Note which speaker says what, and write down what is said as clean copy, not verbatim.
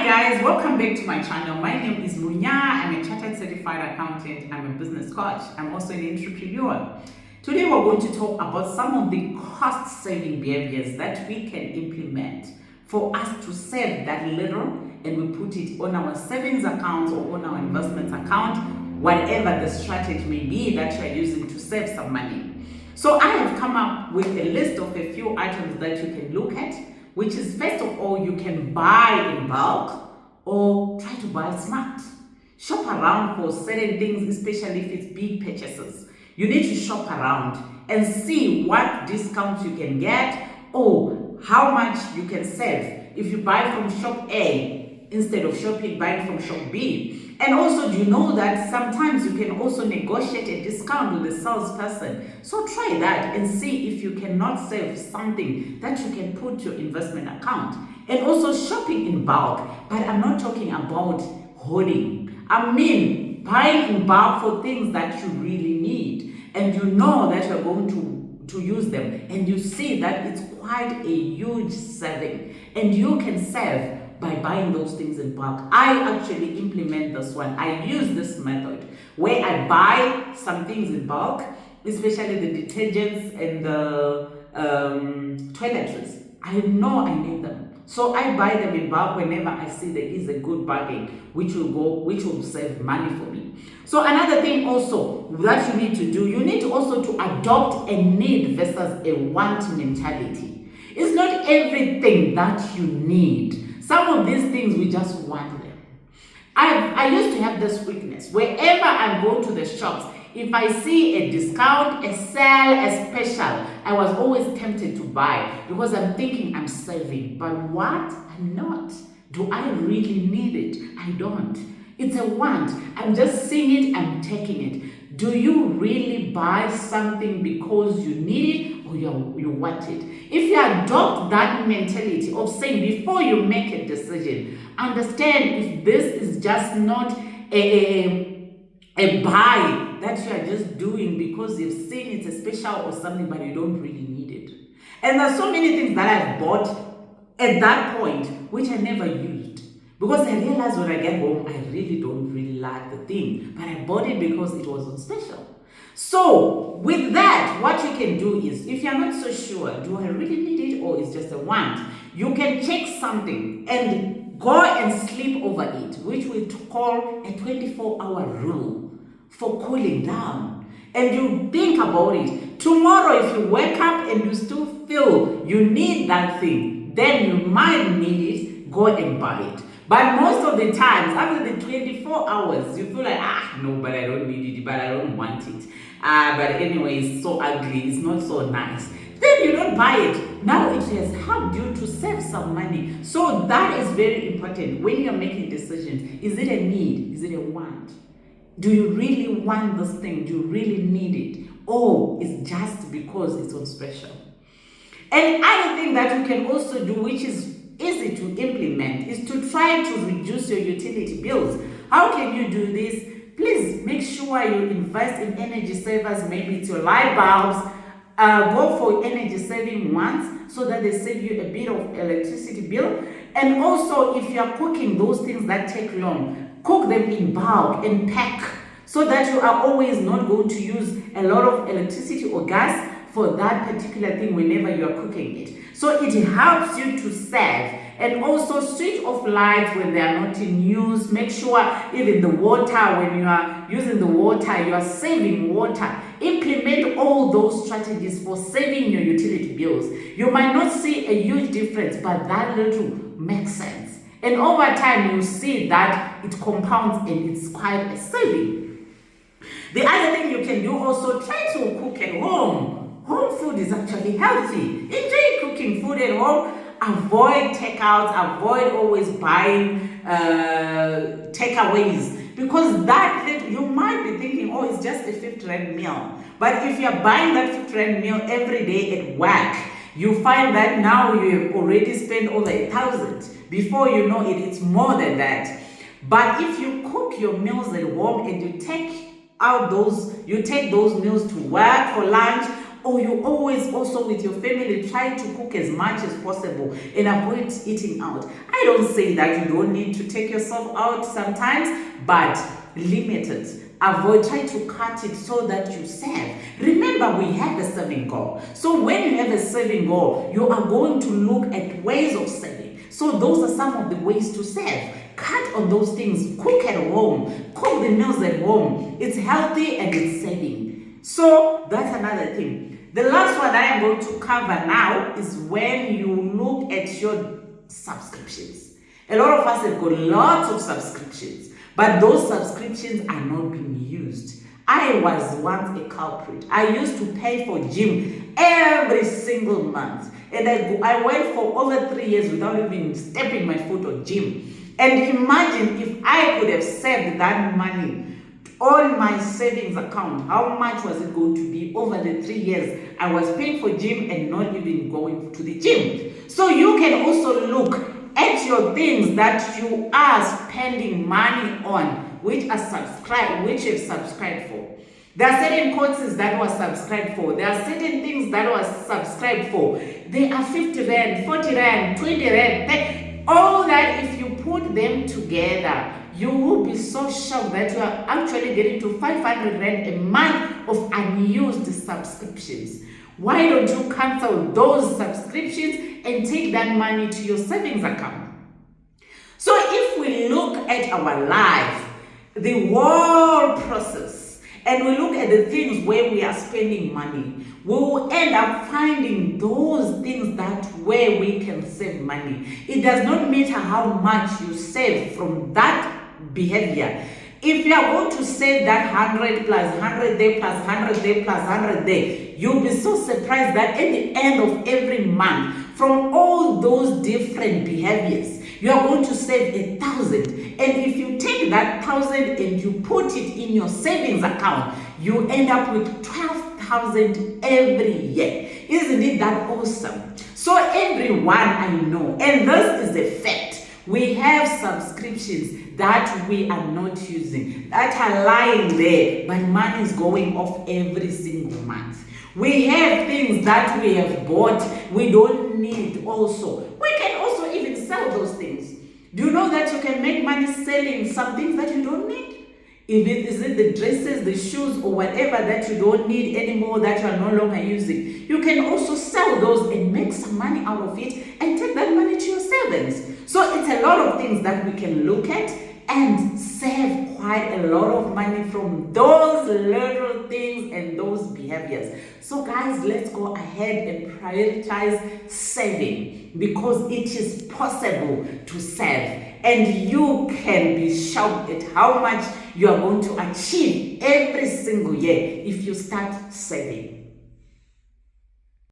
Speaker 1: Hi guys, welcome back to my channel. My name is Munya. I'm a chartered certified accountant. I'm a business coach. I'm also an entrepreneur. Today we're going to talk about some of the cost-saving behaviors that we can implement for us to save that little, and we put it on our savings account or on our investments account, whatever the strategy may be that you're using to save some money. So I have come up with a list of a few items that you can look at, which is, first of all, you can buy in bulk or try to buy smart. Shop around for certain things, especially if it's big purchases. You need to shop around and see what discounts you can get or how much you can save if you buy from shop A instead of buying from shop B. And also, do you know that sometimes you can also negotiate a discount with the salesperson? So try that and see if you cannot save something that you can put your investment account. And also shopping in bulk, but I'm not talking about hoarding. I mean buying in bulk for things that you really need and you know that you're going to use them, and you see that it's quite a huge saving and you can save by buying those things in bulk. I actually implement this one. I use this method where I buy some things in bulk, especially the detergents and the toiletries. I know I need them. So I buy them in bulk whenever I see there is a good bargain, which will save money for me. So another thing also that you need to do, you need also to adopt a need versus a want mentality. It's not everything that you need. Some of these things we just want them. I used to have this weakness. Wherever I go to the shops, if I see a discount, a sale, a special, I was always tempted to buy because I'm thinking I'm saving. But what? I'm not. Do I really need it? I don't. It's a want. I'm just seeing it, I'm taking it. Do you really buy something because you need it or you want it? If you adopt that mentality of saying before you make a decision, understand if this is just not a buy that you are just doing because you've seen it's a special or something, but you don't really need it. And there's so many things that I've bought at that point which I never used, because I realized when I get home I really don't really like the thing, but I bought it because it was on special. So with that, what you can do is, if you're not so sure, do I really need it or it's just a want, you can check something and go and sleep over it, which we call a 24-hour rule for cooling down. And you think about it. Tomorrow, if you wake up and you still feel you need that thing, then you might need it, go and buy it. But most of the times, after the 24 hours, you feel like, no, but I don't need it, but I don't want it. But anyway, it's so ugly, it's not so nice. Then you don't buy it. Now it has helped you to save some money. So that is very important when you're making decisions. Is it a need? Is it a want? Do you really want this thing? Do you really need it? Or it's just because it's on special? And other thing that you can also do, which is easy to implement, is to try to reduce your utility bills. How can you do this? Please make sure you invest in energy savers. Maybe it's your light bulbs. Go for energy saving ones so that they save you a bit of electricity bill. And also, if you are cooking those things that take long, cook them in bulk and pack so that you are always not going to use a lot of electricity or gas for that particular thing whenever you are cooking it. So it helps you to save. And also switch off lights when they are not in use. Make sure even the water, when you are using the water, you are saving water. Implement all those strategies for saving your utility bills. You might not see a huge difference, but that little makes sense. And over time, you see that it compounds and it's quite a saving. The other thing you can do also, try to cook at home. Home food is actually healthy. Enjoy cooking food at home. Avoid takeouts, avoid always buying takeaways, because that you might be thinking, oh, it's just a 50 rand meal. But if you're buying that 50 rand meal every day at work, you find that now you have already spent over 1,000. Before you know it, it's more than that. But if you cook your meals at home and you take those meals to work for lunch, or you always also with your family try to cook as much as possible and avoid eating out. I don't say that you don't need to take yourself out sometimes, but limit it. Avoid, try to cut it so that you save. Remember, we have a saving goal. So when you have a saving goal, you are going to look at ways of saving. So those are some of the ways to save. Cut on those things. Cook at home. Cook the meals at home. It's healthy and it's saving. So that's another thing. The last one I am going to cover now is when you look at your subscriptions. A lot of us have got lots of subscriptions, but those subscriptions are not being used. I was once a culprit. I used to pay for gym every single month. And I went for over 3 years without even stepping my foot on gym. And imagine if I could have saved that money on my savings account, how much was it going to be over the 3 years I was paying for gym and not even going to the gym? So you can also look at your things that you are spending money on, which you've subscribed for. There are certain courses that were subscribed for. There are certain things that were subscribed for. They are 50 rand, 40 rand, 20 rand. All that, if you put them together, you will be so shocked that you are actually getting to 500 rand a month of unused subscriptions. Why don't you cancel those subscriptions and take that money to your savings account? So if we look at our life, the whole process, and we look at the things where we are spending money, we will end up finding those things that where we can save money. It does not matter how much you save from that behavior. If you are going to save that 100 plus 100 day plus 100 day plus 100 day, you'll be so surprised that at the end of every month, from all those different behaviors, you are going to save 1,000. And if you take that 1,000 and you put it in your savings account, you end up with 12,000 every year. Isn't it that awesome? So everyone I know, and this is a fact, we have subscriptions that we are not using, that are lying there, but money is going off every single month. We have things that we have bought, we don't need also. We can also even sell those things. Do you know that you can make money selling some things that you don't need? Is it the dresses, the shoes, or whatever that you don't need anymore, that you are no longer using? You can also sell those and make some money out of it and take that money to your savings. So it's a lot of things that we can look at and save quite a lot of money from those little things and those behaviors. So guys, let's go ahead and prioritize saving, because it is possible to save, and you can be shocked at how much you are going to achieve every single year if you start saving.